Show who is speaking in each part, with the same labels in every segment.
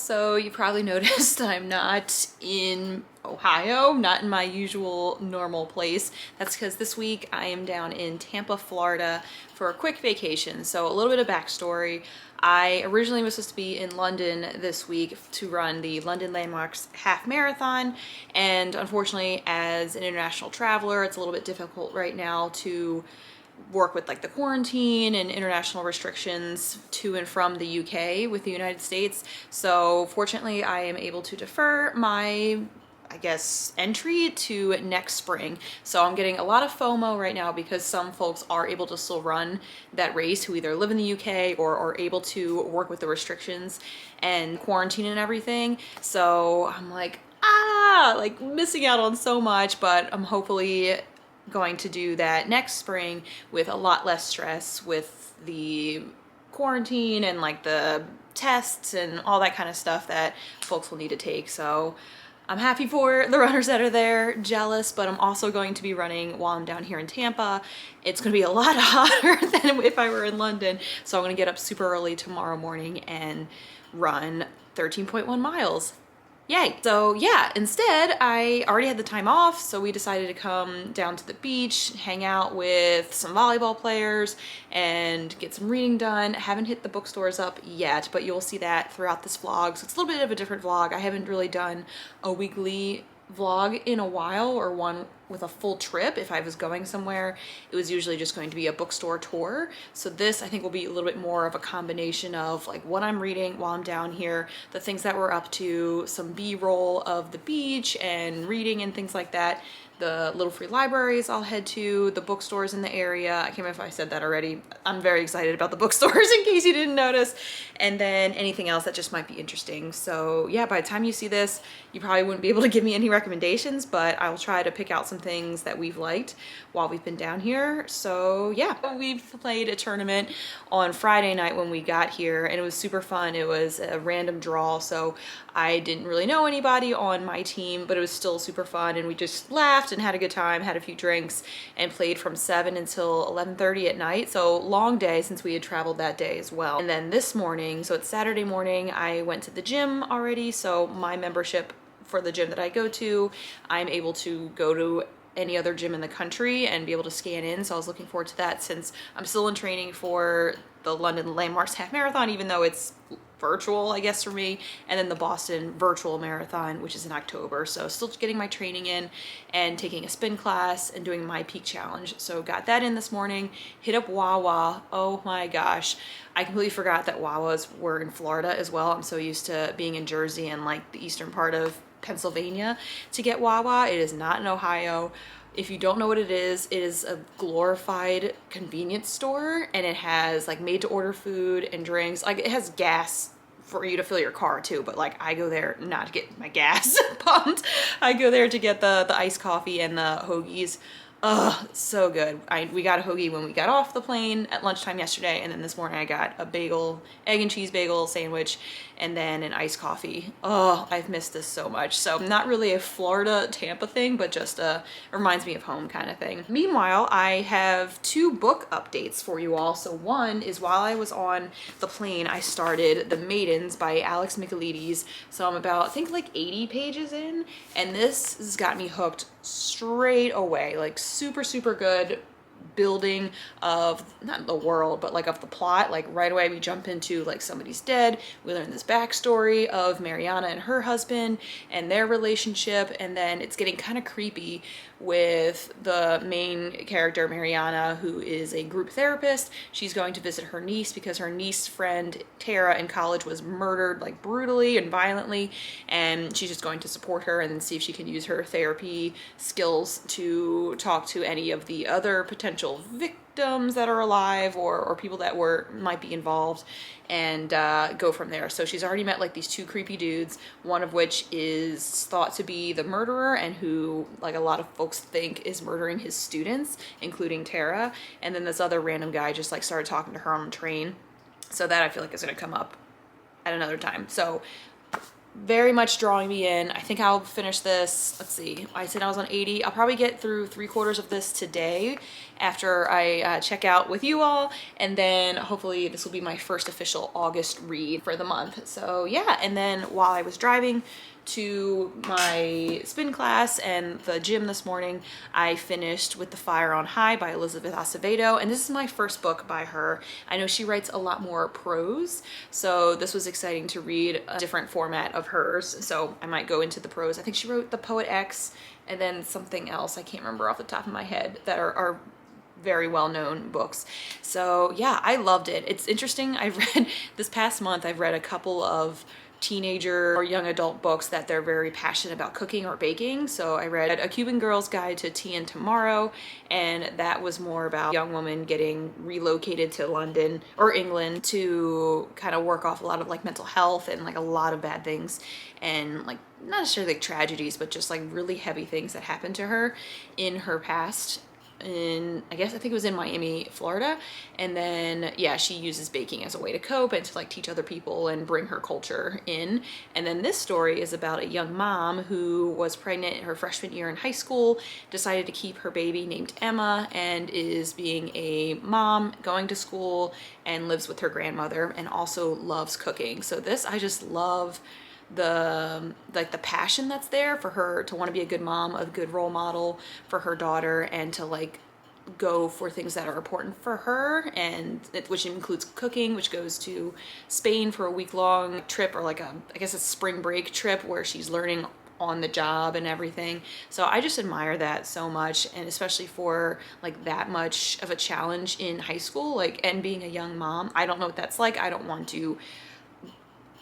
Speaker 1: So you probably noticed I'm not in Ohio, not in my usual normal place. That's because this week I am down in Tampa, Florida for a quick vacation. So a little bit of backstory. I originally was supposed to be in London this week to run the London Landmarks Half Marathon, and unfortunately as an international traveler it's a little bit difficult right now to work with like the quarantine and international restrictions to and from the UK with the United States. So fortunately I am able to defer my, I guess, entry to next spring. So I'm getting a lot of FOMO right now because some folks are able to still run that race who either live in the UK or are able to work with the restrictions and quarantine and everything. So I'm like, like missing out on so much, but I'm hopefully going to do that next spring with a lot less stress with the quarantine and like the tests and all that kind of stuff that folks will need to take. So I'm happy for the runners that are there, jealous, but I'm also going to be running while I'm down here in Tampa. It's going to be a lot hotter than if I were in London. So I'm going to get up super early tomorrow morning and run 13.1 miles. Yay. So yeah, instead I already had the time off, so we decided to come down to the beach, hang out with some volleyball players and get some reading done. Haven't hit the bookstores up yet, but you'll see that throughout this vlog. So it's a little bit of a different vlog. I haven't really done a weekly vlog in a while, or one with a full trip. If I was going somewhere, it was usually just going to be a bookstore tour. So this I think will be a little bit more of a combination of like what I'm reading while I'm down here, the things that we're up to, some B-roll of the beach and reading and things like that, the little free libraries I'll head to, the bookstores in the area. I can't remember if I said that already. I'm very excited about the bookstores in case you didn't notice. And then anything else that just might be interesting. So yeah, by the time you see this, you probably wouldn't be able to give me any recommendations, but I will try to pick out some things that we've liked while we've been down here. So yeah, we've played a tournament on Friday night when we got here and it was super fun. It was a random draw, so I didn't really know anybody on my team, but it was still super fun and we just laughed and had a good time, had a few drinks, and played from 7 until 11:30 at night. So long day since we had traveled that day as well. And then this morning, so it's Saturday morning, I went to the gym already. So my membership for the gym that I go to, I'm able to go to any other gym in the country and be able to scan in. So I was looking forward to that since I'm still in training for the London Landmarks Half Marathon, even though it's virtual, I guess, for me, and then the Boston virtual marathon, which is in October. So still getting my training in and taking a spin class and doing my peak challenge. So got that in this morning, hit up Wawa. Oh my gosh, I completely forgot that Wawas were in Florida as well. I'm so used to being in Jersey and like the eastern part of Pennsylvania to get Wawa. It is not in Ohio. If you don't know what it is a glorified convenience store, and it has like made to order food and drinks. Like it has gas for you to fill your car too, but like I go there not to get my gas pumped. I go there to get the iced coffee and the hoagies. Ugh, so good. We got a hoagie when we got off the plane at lunchtime yesterday, and then this morning I got a bagel, egg and cheese bagel sandwich, and then an iced coffee. Oh, I've missed this so much. So not really a Florida Tampa thing, but just reminds me of home kind of thing. Meanwhile, I have 2 book updates for you all. So one is while I was on the plane, I started The Maidens by Alex Michaelides. So I'm about, I think like 80 pages in, and this has got me hooked straight away. Like super, super good building of not the world, but like of the plot. Like right away we jump into like somebody's dead, we learn this backstory of Mariana and her husband and their relationship, and then it's getting kind of creepy with the main character Mariana, who is a group therapist. She's going to visit her niece because her niece's friend Tara in college was murdered like brutally and violently, and she's just going to support her and then see if she can use her therapy skills to talk to any of the other potential victims that are alive or people that might be involved, and go from there. So she's already met like these 2 creepy dudes, one of which is thought to be the murderer and who like a lot of folks think is murdering his students, including Tara. And then this other random guy just like started talking to her on the train. So that I feel like is going to come up at another time. So very much drawing me in. I think I'll finish this. Let's see. I said I was on 80. I'll probably get through 3/4 of this today after I check out with you all. And then hopefully this will be my first official August read for the month. So yeah. And then while I was driving to my spin class and the gym this morning, I finished With the Fire on High by Elizabeth Acevedo, and this is my first book by her. I know she writes a lot more prose, so this was exciting to read a different format of hers, so I might go into the prose. I think she wrote The Poet X and then something else I can't remember off the top of my head that are very well-known books. So yeah, I loved it. It's interesting. I've read this past month, I've read a couple of teenager or young adult books that they're very passionate about cooking or baking. So I read A Cuban Girl's Guide to Tea and Tomorrow, and that was more about a young woman getting relocated to London or England to kind of work off a lot of like mental health and like a lot of bad things, and like not necessarily like tragedies, but just like really heavy things that happened to her in her past. I think it was in Miami, Florida. And then yeah, she uses baking as a way to cope and to like teach other people and bring her culture in. And then this story is about a young mom who was pregnant her freshman year in high school, decided to keep her baby named Emma, and is being a mom, going to school, and lives with her grandmother, and also loves cooking. So this, I just love the passion that's there for her to want to be a good mom, a good role model for her daughter, and to like go for things that are important for her, and which includes cooking, which goes to Spain for a week-long trip, or like I guess a spring break trip where she's learning on the job and everything. So I just admire that so much, and especially for like that much of a challenge in high school, like, and being a young mom. I don't know what that's like. I don't want to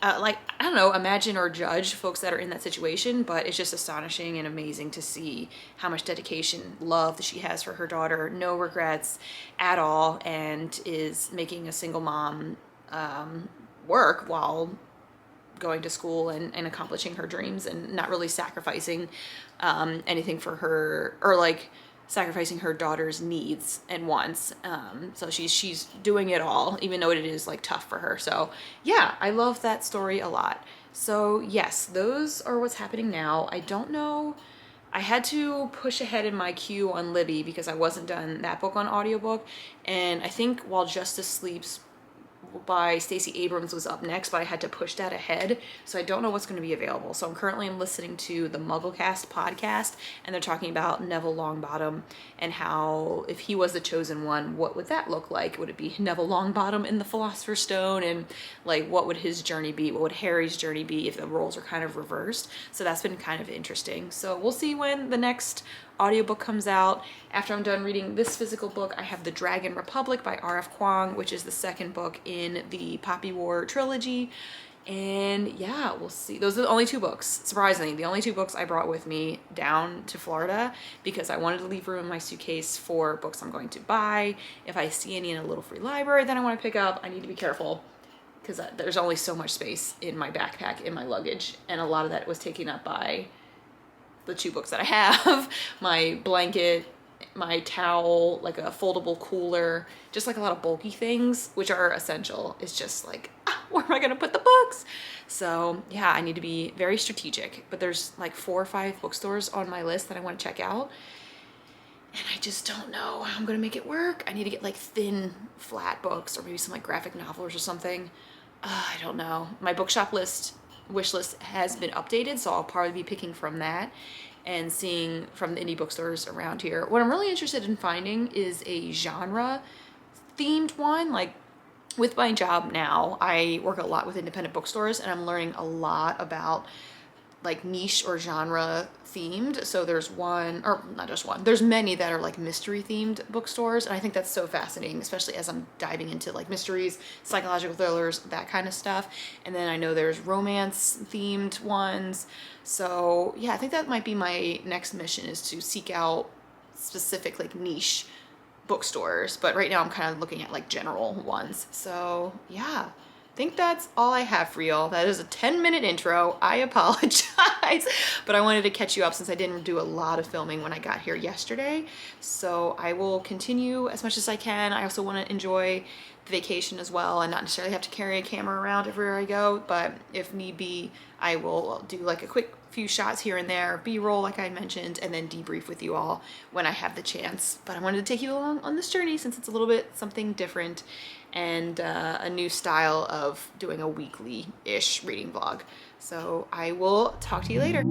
Speaker 1: I don't know, imagine or judge folks that are in that situation, but it's just astonishing and amazing to see how much dedication, love that she has for her daughter, no regrets at all, and is making a single mom work while going to school and accomplishing her dreams, and not really sacrificing anything for her, or like sacrificing her daughter's needs and wants. So she's doing it all, even though it is like tough for her. So yeah, I love that story a lot. So yes, those are what's happening now. I don't know, I had to push ahead in my queue on Libby because I wasn't done that book on audiobook, and I think While Justice Sleeps by Stacey Abrams was up next, but I had to push that ahead, so I don't know what's going to be available. So I'm currently listening to the Mugglecast podcast, and they're talking about Neville Longbottom and how if he was the chosen one, what would that look like? Would it be Neville Longbottom in the Philosopher's Stone, and like what would his journey be? What would Harry's journey be if the roles are kind of reversed? So that's been kind of interesting. So we'll see when the next audiobook comes out. After I'm done reading this physical book, I have The Dragon Republic by R.F. Kuang, which is the second book in the Poppy War trilogy. And yeah, we'll see. Those are the only two books, surprisingly, the only two books I brought with me down to Florida, because I wanted to leave room in my suitcase for books I'm going to buy. If I see any in a little free library that I want to pick up, I need to be careful, because there's only so much space in my backpack, in my luggage, and a lot of that was taken up by the two books that I have, my blanket, my towel, like a foldable cooler, just like a lot of bulky things, which are essential. It's just like, where am I gonna put the books? So yeah, I need to be very strategic, but there's like 4 or 5 bookstores on my list that I want to check out, and I just don't know how I'm gonna make it work. I need to get like thin, flat books, or maybe some like graphic novels or something. I don't know. My bookshop wish list has been updated, so I'll probably be picking from that and seeing from the indie bookstores around here. What I'm really interested in finding is a genre themed one. Like with my job now, I work a lot with independent bookstores, and I'm learning a lot about like niche or genre themed. So there's one, or not just one, there's many that are like mystery themed bookstores, and I think that's so fascinating, especially as I'm diving into like mysteries, psychological thrillers, that kind of stuff. And then I know there's romance themed ones. So yeah, I think that might be my next mission, is to seek out specific like niche bookstores, but right now I'm kind of looking at like general ones. So yeah, I think that's all I have for y'all. That is a 10-minute intro. I apologize, but I wanted to catch you up since I didn't do a lot of filming when I got here yesterday. So I will continue as much as I can. I also want to enjoy vacation as well and not necessarily have to carry a camera around everywhere I go, but if need be, I will do like a quick few shots here and there, B-roll like I mentioned, and then debrief with you all when I have the chance. But I wanted to take you along on this journey since it's a little bit something different and a new style of doing a weekly-ish reading vlog. So I will talk to you later.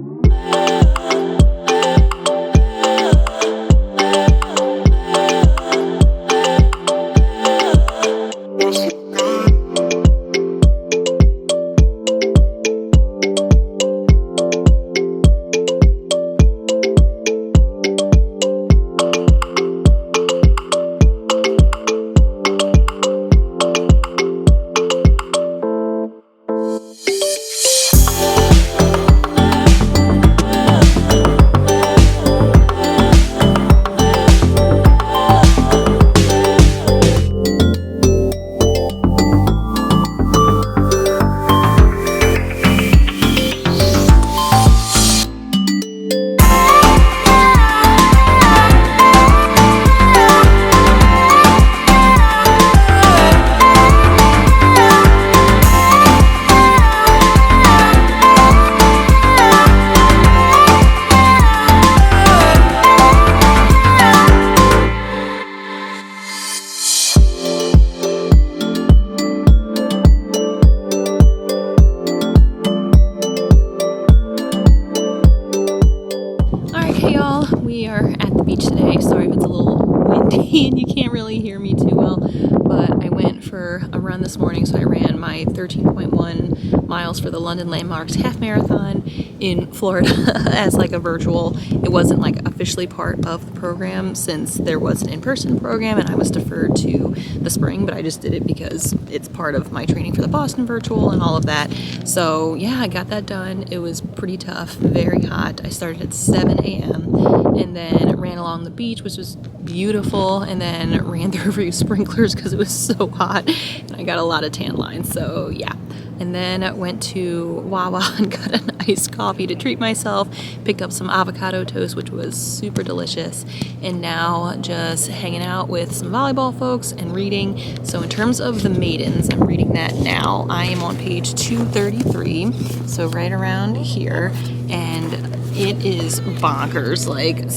Speaker 1: And you can't really hear me too well, but I went for a run this morning. So I ran my 13.1 miles for the London Landmarks half marathon in Florida as like a virtual. It wasn't like officially part of the program since there was an in-person program and I was deferred to the spring, but I just did it because it's part of my training for the Boston virtual and all of that. So yeah, I got that done. It was pretty tough, very hot. I started at 7 a.m. and then ran along the beach, which was beautiful, and then ran through a few sprinklers because it was so hot and I got a lot of tan lines. So yeah, and then I went to Wawa and got an iced coffee to treat myself, picked up some avocado toast, which was super delicious, and now just hanging out with some volleyball folks and reading. So in terms of the Maidens, I'm reading that now. I am on page 233, so right around here, and it is bonkers. Like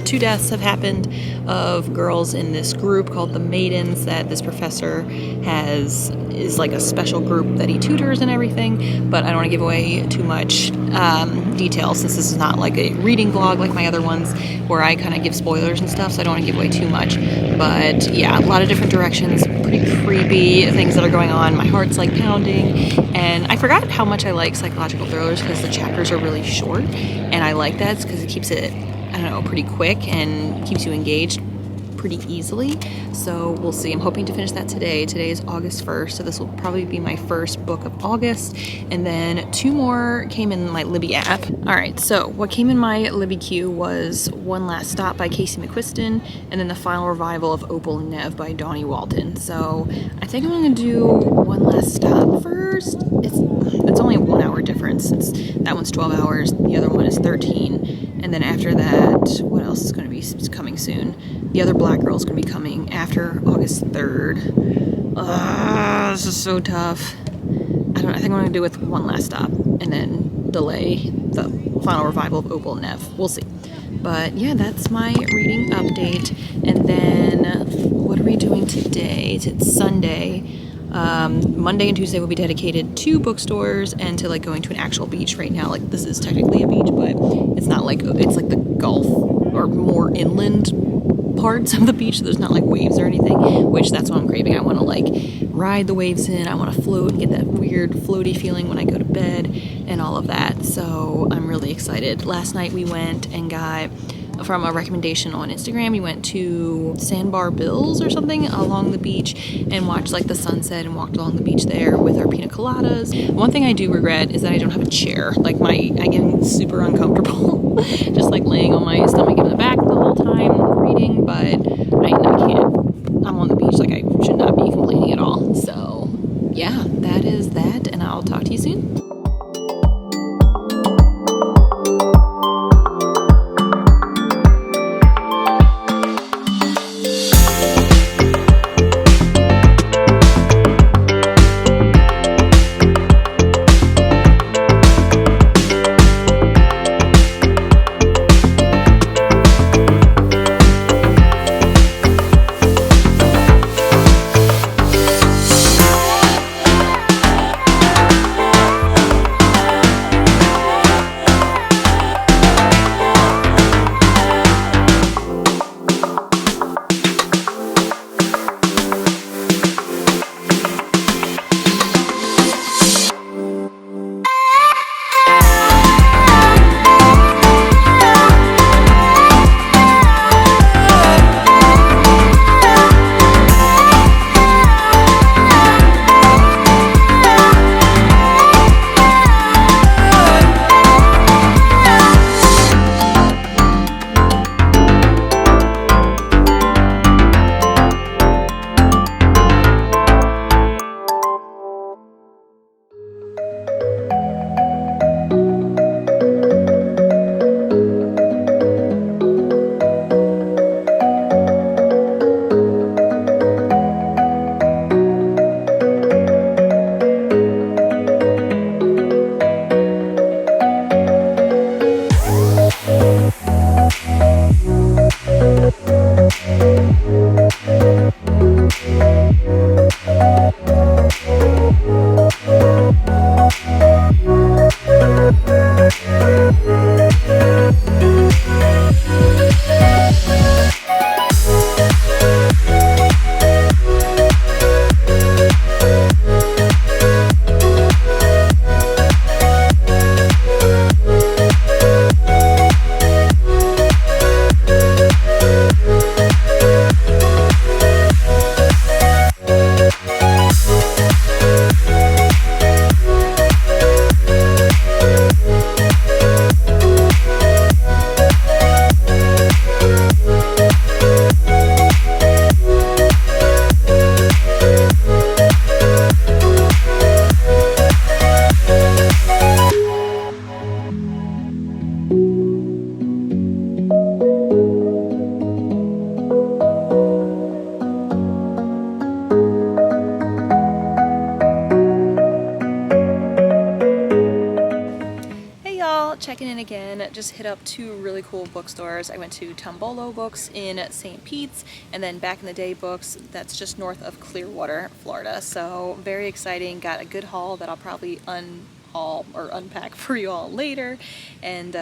Speaker 1: two deaths have happened of girls in this group called the Maidens that this professor is like a special group that he tutors and everything, but I don't want to give away too much details since this is not like a reading vlog like my other ones where I kind of give spoilers and stuff, so I don't want to give away too much. But yeah, a lot of different directions, pretty creepy things that are going on. My heart's like pounding, and I forgot how much I like psychological thrillers because the chapters are really short, and I like that because it keeps it, I don't know, pretty quick and keeps you engaged pretty easily. So we'll see. I'm hoping to finish that today. Today is August 1st, so this will probably be my first book of August, and then 2 more came in my Libby app. Alright, so what came in my Libby queue was One Last Stop by Casey McQuiston, and then the final revival of Opal and Nev by Donnie Walton. So I think I'm going to do One Last Stop first. It's only a 1 hour difference since that one's 12 hours, the other one is 13, and then after that, what else is going to be coming soon? The other Black Girl is going to be coming after August 3rd. This is so tough. I think I'm going to do with One Last Stop and then delay the final revival of Opal and Nev. We'll see. But yeah, that's my reading update. And then what are we doing today? It's Sunday. Monday and Tuesday will be dedicated to bookstores and to like going to an actual beach. Right now, like this is technically a beach, but it's not like, it's like the Gulf or more inland parts of the beach, so there's not like waves or anything, which that's what I'm craving. I want to like ride the waves in, I want to float and get that weird floaty feeling when I go to bed and all of that. So I'm really excited. Last night we went and got, from a recommendation on Instagram, we went to Sandbar Bill's or something along the beach and watched like the sunset and walked along the beach there with our pina coladas. One thing I do regret is that I don't have a chair. Like I get super uncomfortable just like laying on my stomach in the back the whole time reading, but I can't. I'm on the beach, like I should not be complaining at all. So yeah, that is that, and I'll talk to you soon. just hit up two really cool bookstores. I went to Tombolo Books in St. Pete's, and then Back in the Day Books, that's just north of Clearwater, Florida. So very exciting. Got a good haul that I'll probably unhaul or unpack for you all later, and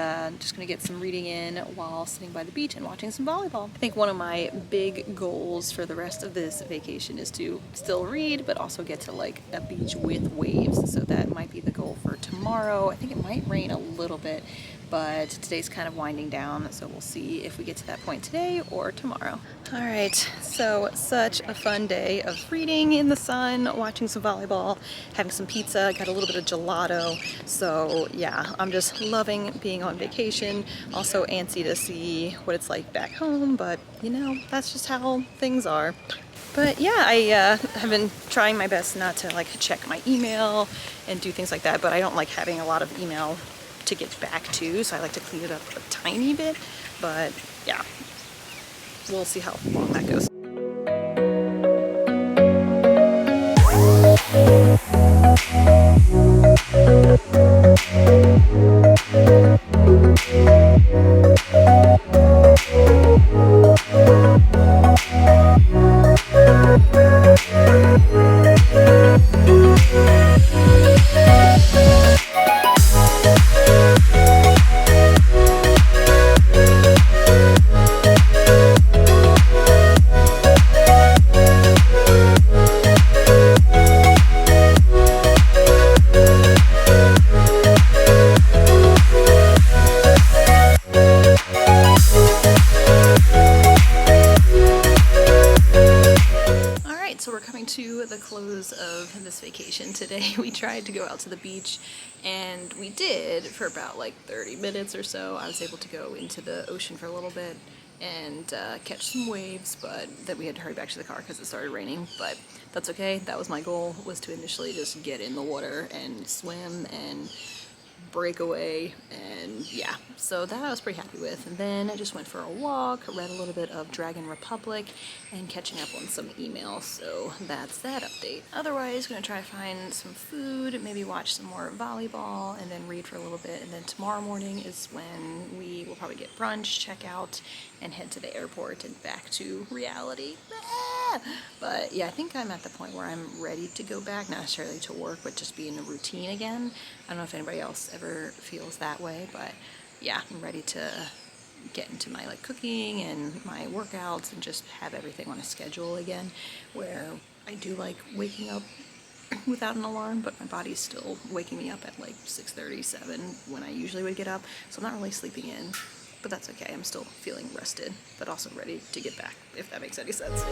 Speaker 1: just gonna get some reading in while sitting by the beach and watching some volleyball. I think one of my big goals for the rest of this vacation is to still read, but also get to like a beach with waves. So that might be the goal for tomorrow. I think it might rain a little bit, but today's kind of winding down, so we'll see if we get to that point today or tomorrow. All right, so such a fun day of reading in the sun, watching some volleyball, having some pizza, got a little bit of gelato. So yeah, I'm just loving being on vacation. Also antsy to see what it's like back home, but you know, that's just how things are. But yeah, I have been trying my best not to like check my email and do things like that, but I don't like having a lot of email to get back to, so I like to clean it up a tiny bit. But yeah, we'll see how long that goes. To the close of this vacation today. We tried to go out to the beach, and we did for about like 30 minutes or so. I was able to go into the ocean for a little bit and catch some waves, but then we had to hurry back to the car because it started raining. But that's okay. That was my goal, was to initially just get in the water and swim and break away, and yeah, so that I was pretty happy with. And then I just went for a walk, read a little bit of Dragon Republic, and catching up on some emails, so that's that update. Otherwise, gonna try to find some food, maybe watch some more volleyball, and then read for a little bit. And then tomorrow morning is when we will probably get brunch, check out, and head to the airport and back to reality. But yeah, I think I'm at the point where I'm ready to go back, not necessarily to work, but just be in a routine again. I don't know if anybody else ever feels that way, but yeah, I'm ready to get into my like cooking and my workouts and just have everything on a schedule again, where I do like waking up without an alarm, but my body's still waking me up at like 6:30, 7 when I usually would get up, so I'm not really sleeping in. But that's okay, I'm still feeling rested, but also ready to get back, if that makes any sense.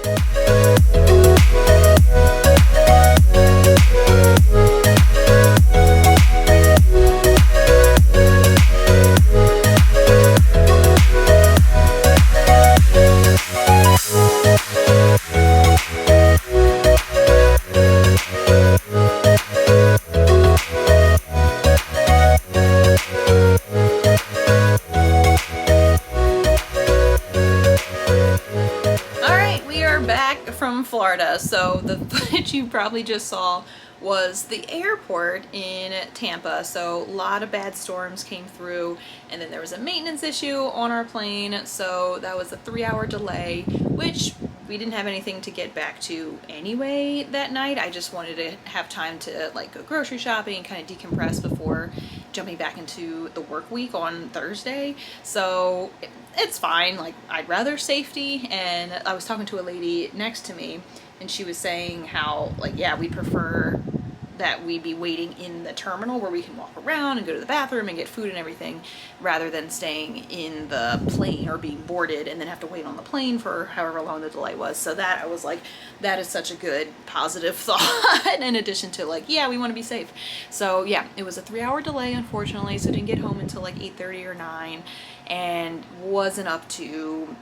Speaker 1: Florida. So the footage you probably just saw was the airport in Tampa. So a lot of bad storms came through, and then there was a maintenance issue on our plane, so that was a 3-hour delay, which we didn't have anything to get back to anyway that night. I just wanted to have time to like go grocery shopping and kind of decompress before jumping back into the work week on Thursday. So it's fine, like I'd rather safety. And I was talking to a lady next to me, and she was saying how like, yeah, we prefer that we be waiting in the terminal where we can walk around and go to the bathroom and get food and everything, rather than staying in the plane or being boarded and then have to wait on the plane for however long the delay was. So that I was like, that is such a good positive thought in addition to like, yeah, we want to be safe. So yeah, it was a 3-hour delay, unfortunately, so didn't get home until like 8:30 or 9, and wasn't up to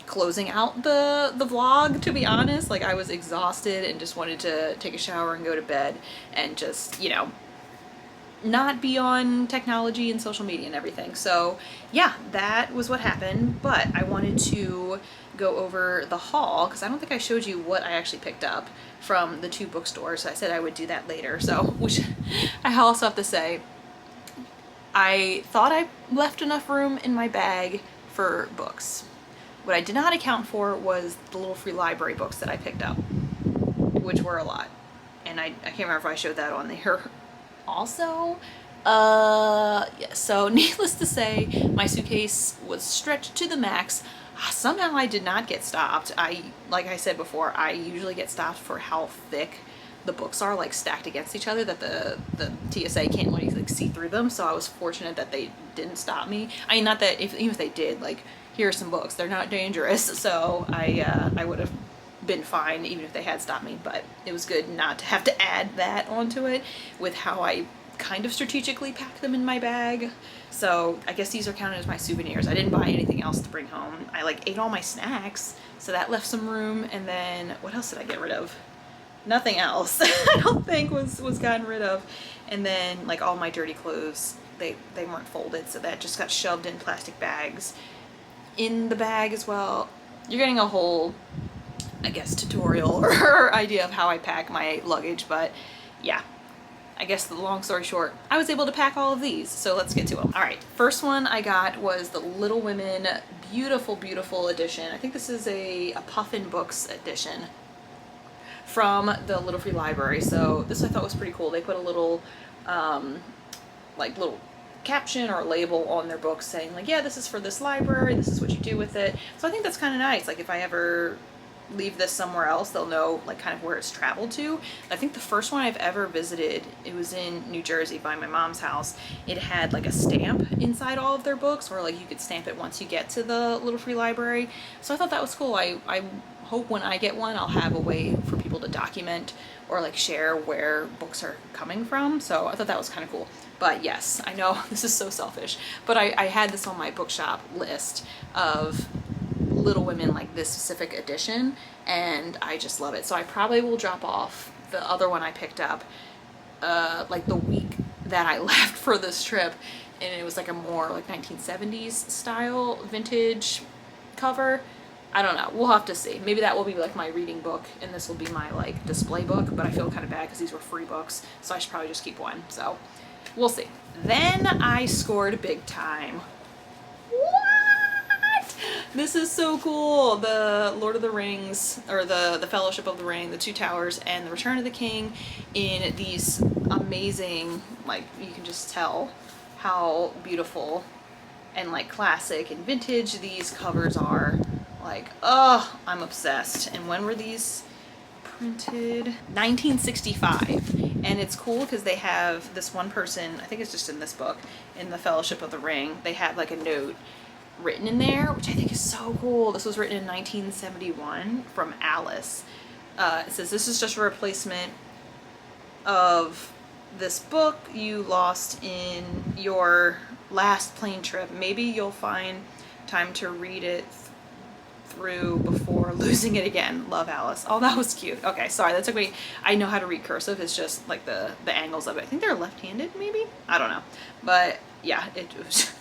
Speaker 1: closing out the vlog, to be honest. Like I was exhausted and just wanted to take a shower and go to bed and just, you know, not be on technology and social media and everything. So yeah, that was what happened. But I wanted to go over the haul because I don't think I showed you what I actually picked up from the 2 bookstores. So I said I would do that later. So, which I also have to say, I thought I left enough room in my bag for books. What I did not account for was the little free library books that I picked up, which were a lot. And I can't remember if I showed that on there. Also, yeah, so needless to say, my suitcase was stretched to the max. Somehow I did not get stopped. Like I said before, I usually get stopped for how thick the books are, like stacked against each other, that the TSA can't really like see through them. So I was fortunate that they didn't stop me. I mean, not that even if they did, like, here are some books, they're not dangerous. So I would have been fine even if they had stopped me, but it was good not to have to add that onto it with how I kind of strategically pack them in my bag. So I guess these are counted as my souvenirs. I didn't buy anything else to bring home. I like ate all my snacks, so that left some room. And then what else did I get rid of? Nothing else. I don't think was gotten rid of. And then like all my dirty clothes, they weren't folded, so that just got shoved in plastic bags in the bag as well. You're getting a whole, I guess, tutorial or idea of how I pack my luggage, but yeah. I guess the long story short, I was able to pack all of these, so let's get to them. All right, first one I got was the Little Women beautiful, beautiful edition. I think this is a Puffin Books edition from the Little Free Library. So this I thought was pretty cool. They put a little, like little caption or label on their books saying like, yeah, this is for this library, this is what you do with it. So I think that's kind of nice. Like if I ever leave this somewhere else, they'll know like kind of where it's traveled to. I think the first one I've ever visited, it was in New Jersey by my mom's house. It had like a stamp inside all of their books, or like you could stamp it once you get to the Little Free Library. So I thought that was cool. I hope when I get one, I'll have a way for people to document or like share where books are coming from. So I thought that was kind of cool. But yes, I know this is so selfish, but I had this on my bookshop list of Little Women, like this specific edition, and I just love it. So I probably will drop off the other one I picked up like the week that I left for this trip, and it was like a more like 1970s style vintage cover. I don't know, we'll have to see. Maybe that will be like my reading book and this will be my like display book, but I feel kind of bad because these were free books, so I should probably just keep one. So we'll see. Then I scored big time. This is so cool. The Lord of the Rings, or the Fellowship of the Ring, the Two Towers, and the Return of the King in these amazing, like you can just tell how beautiful and like classic and vintage these covers are. Like, oh, I'm obsessed. And when were these printed? 1965. And it's cool because they have this one person, I think it's just in this book, in the Fellowship of the Ring, they have like a note written in there, which I think is so cool. This was written in 1971 from Alice. It says, this is just a replacement of this book you lost in your last plane trip. Maybe you'll find time to read it through before losing it again. Love, Alice. Oh, that was cute. Okay, sorry, that took me, I know how to read cursive. It's just like the angles of it. I think they're left-handed, maybe? I don't know. But yeah, it was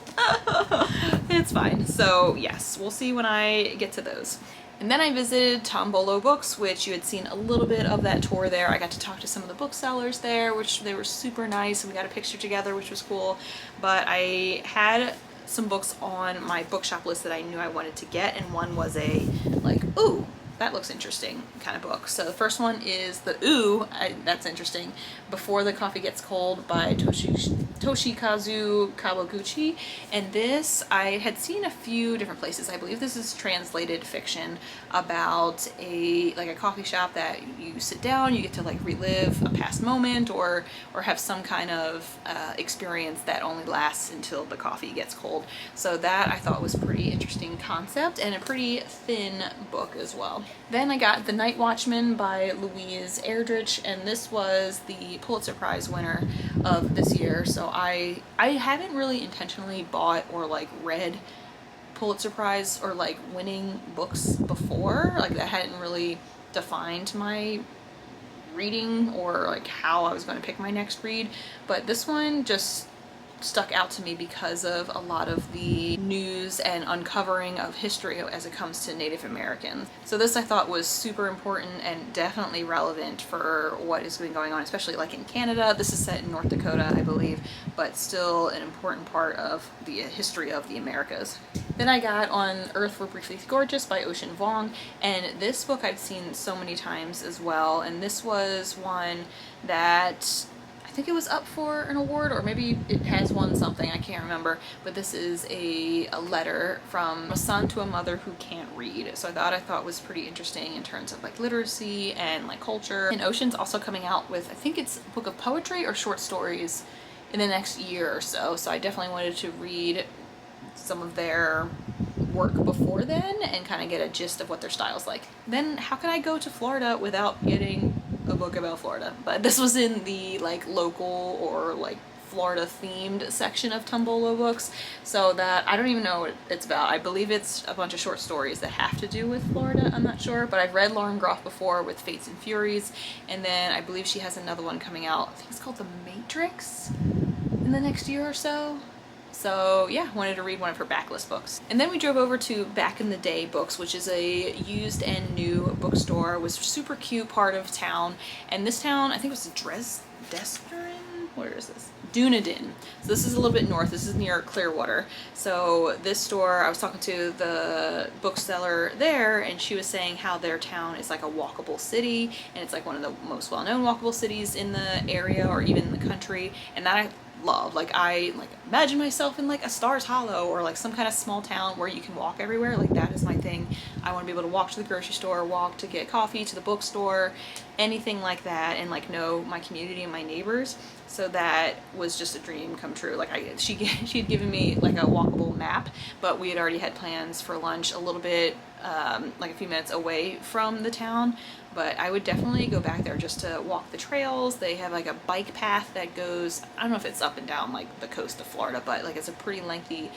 Speaker 1: it's fine. So yes, we'll see when I get to those. And then I visited Tombolo Books, which you had seen a little bit of that tour there. I got to talk to some of the booksellers there, which they were super nice, and we got a picture together, which was cool. But I had some books on my bookshop list that I knew I wanted to get, and one was a like, ooh, that looks interesting kind of book. So the first one is the that's interesting, Before the Coffee Gets Cold by Toshikazu Kawaguchi. And this I had seen a few different places. I believe this is translated fiction about a coffee shop that you sit down, you get to like relive a past moment or have some kind of experience that only lasts until the coffee gets cold. So that I thought was a pretty interesting concept and a pretty thin book as well. Then I got The Night Watchman by Louise Erdrich, and this was the Pulitzer Prize winner of this year. So I haven't really intentionally bought or like read Pulitzer Prize or like winning books before. Like that hadn't really defined my reading or like how I was going to pick my next read. But this one just stuck out to me because of a lot of the news and uncovering of history as it comes to Native Americans. So this I thought was super important and definitely relevant for what has been going on, especially like in Canada. This is set in North Dakota, I believe, but still an important part of the history of the Americas. Then I got On Earth We're Briefly Gorgeous by Ocean Vuong, and this book I've seen so many times as well, and this was one that I think it was up for an award, or maybe it has won something, I can't remember, but this is a letter from a son to a mother who can't read. So I thought was pretty interesting in terms of like literacy and like culture. And Ocean's also coming out with, I think it's a book of poetry or short stories in the next year or so. So I definitely wanted to read some of their work before then and kind of get a gist of what their style's like. Then how can I go to Florida without getting a book about Florida? But this was in the like local or like Florida themed section of Tombolo books, so that I don't even know what it's about. I believe it's a bunch of short stories that have to do with Florida, I'm not sure, but I've read Lauren Groff before with Fates and Furies, and then I believe she has another one coming out, I think it's called The Matrix, in the next year or so. So yeah, wanted to read one of her backlist books. And then we drove over to Back in the Day Books, which is a used and new bookstore. It was a super cute part of town. And this town, I think it was Dresden? Where is this? Dunedin. So this is a little bit north. This is near Clearwater. So this store, I was talking to the bookseller there, and she was saying how their town is like a walkable city, and it's like one of the most well-known walkable cities in the area or even in the country. And that I love. Like I imagine myself in like a Stars Hollow or like some kind of small town where you can walk everywhere. Like that is my thing. I want to be able to walk to the grocery store, walk to get coffee, to the bookstore, anything like that, and like know my community and my neighbors. So that was just a dream come true. Like she had given me like a walkable map, but we had already had plans for lunch a little bit like a few minutes away from the town. But I would definitely go back there just to walk the trails. They have like a bike path that goes, I don't know if it's up and down like the coast of Florida, but like it's a pretty lengthy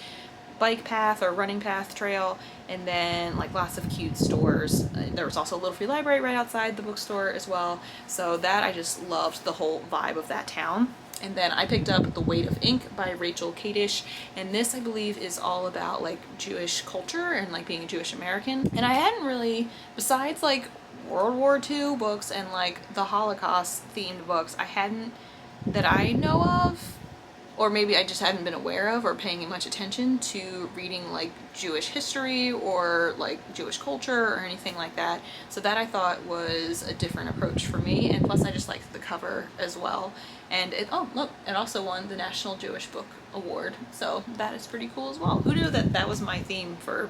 Speaker 1: bike path or running path trail, and then like lots of cute stores. There was also a little free library right outside the bookstore as well. So that I just loved the whole vibe of that town. And then I picked up The Weight of Ink by Rachel Kadish, and this I believe is all about like Jewish culture and like being a Jewish American. And I hadn't really, besides like World War II books and like the Holocaust themed books, I hadn't, that I know of, or maybe I just hadn't been aware of or paying much attention to reading like Jewish history or like Jewish culture or anything like that. So that I thought was a different approach for me, and plus I just liked the cover as well. And it, oh look, it also won the National Jewish Book Award, so that is pretty cool as well. Who knew that that was my theme for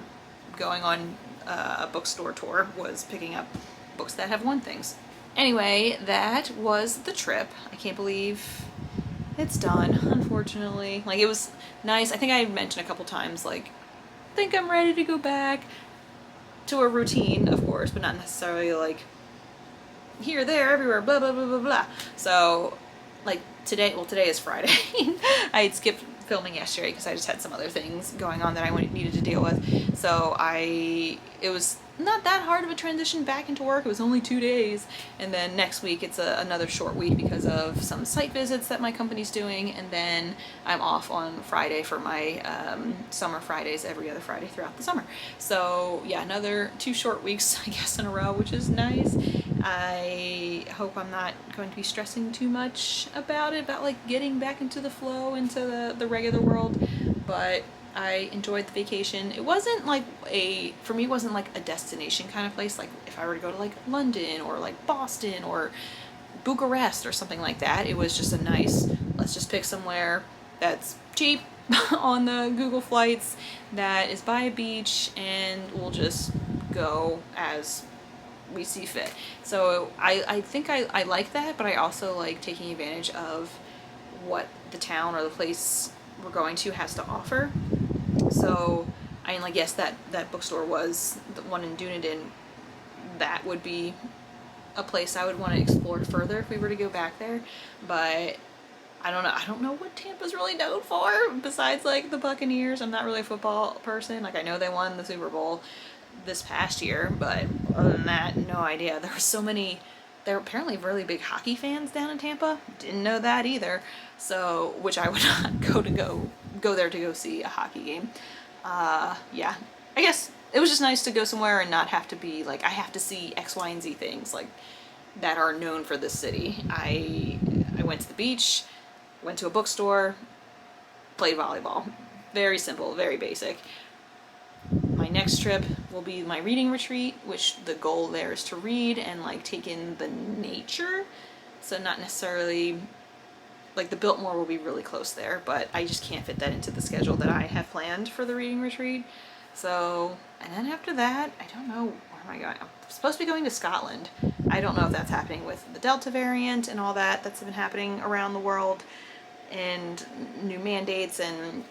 Speaker 1: going on a bookstore tour, was picking up books that have won things. Anyway, that was the trip. I can't believe it's done, unfortunately. Like, it was nice. I think I mentioned a couple times, like, I think I'm ready to go back to a routine, of course, but not necessarily like here, there, everywhere, blah, blah, blah, blah, blah. So, like, today, well, today is Friday. I had skipped filming yesterday because I just had some other things going on that I needed to deal with. So it was not that hard of a transition back into work. It was only 2 days, and then next week it's another short week because of some site visits that my company's doing, and then I'm off on Friday for my summer Fridays every other Friday throughout the summer. So yeah, another 2 short weeks I guess in a row, which is nice. I hope I'm not going to be stressing too much about it, about like getting back into the flow, into the regular world, but I enjoyed the vacation. It wasn't like for me, it wasn't like a destination kind of place. Like if I were to go to like London or like Boston or Bucharest or something like that, it was just a nice, let's just pick somewhere that's cheap on the Google flights, that is by a beach, and we'll just go as we see fit. So I think I like that, but I also like taking advantage of what the town or the place we're going to has to offer. So I mean, like, yes, that bookstore was the one in Dunedin. That would be a place I would want to explore further if we were to go back there, but I don't know what Tampa's really known for besides like the Buccaneers. I'm not really a football person. Like, I know they won the Super Bowl this past year, but other than that, no idea. There were so many they're apparently really big hockey fans down in Tampa. Didn't know that either. So, which I would not go there to go see a hockey game. Yeah, I guess it was just nice to go somewhere and not have to be like, I have to see X, Y, and Z things like that are known for this city. I went to the beach, went to a bookstore, played volleyball. Very simple, very basic. My next trip will be my reading retreat, which the goal there is to read and like take in the nature. So not necessarily, like the Biltmore will be really close there, but I just can't fit that into the schedule that I have planned for the reading retreat. So, and then after that, I don't know, where am I going? I'm supposed to be going to Scotland. I don't know if that's happening with the Delta variant and all that that's been happening around the world, and new mandates and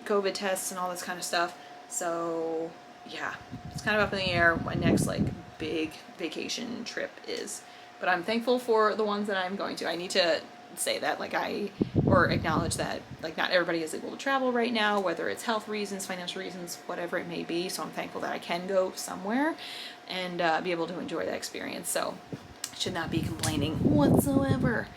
Speaker 1: COVID tests and all this kind of stuff. So yeah, it's kind of up in the air what my next like big vacation trip is. But I'm thankful for the ones that I'm going to. I need to say that, like or acknowledge that like not everybody is able to travel right now, whether it's health reasons, financial reasons, whatever it may be. So I'm thankful that I can go somewhere and be able to enjoy that experience. So I should not be complaining whatsoever.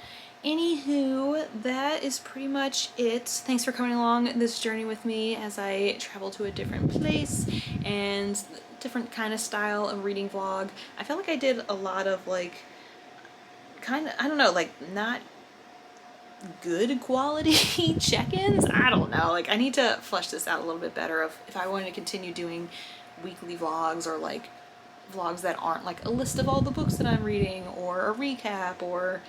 Speaker 1: Anywho, that is pretty much it. Thanks for coming along this journey with me as I travel to a different place and different kind of style of reading vlog. I felt like I did a lot of like kind of, I don't know, like not good quality check-ins. I don't know, like I need to flesh this out a little bit better of if I wanted to continue doing weekly vlogs or like vlogs that aren't like a list of all the books that I'm reading or a recap or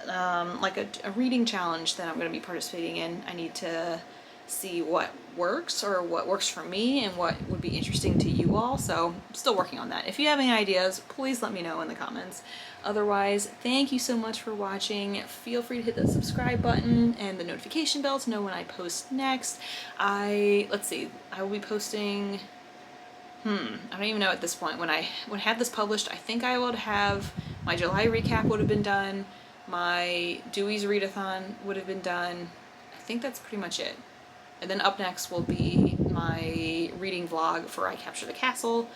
Speaker 1: like a reading challenge that I'm going to be participating in. I need to see what works or what works for me and what would be interesting to you all. So I'm still working on that. If you have any ideas, please let me know in the comments. Otherwise, thank you so much for watching. Feel free to hit the subscribe button and the notification bell to know when I post next. Let's see, I will be posting, I don't even know at this point. When I have this published, I think I would have, my July recap would have been done. My Dewey's readathon would have been done. I think that's pretty much it. And then up next will be my reading vlog for I Capture the Castle,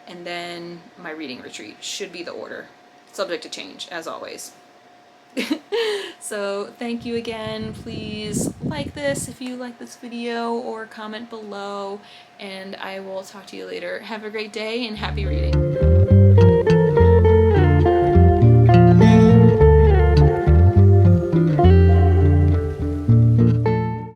Speaker 1: and then my reading retreat should be the order. Subject to change, as always. So thank you again. Please like this if you like this video or comment below, and I will talk to you later. Have a great day and happy reading.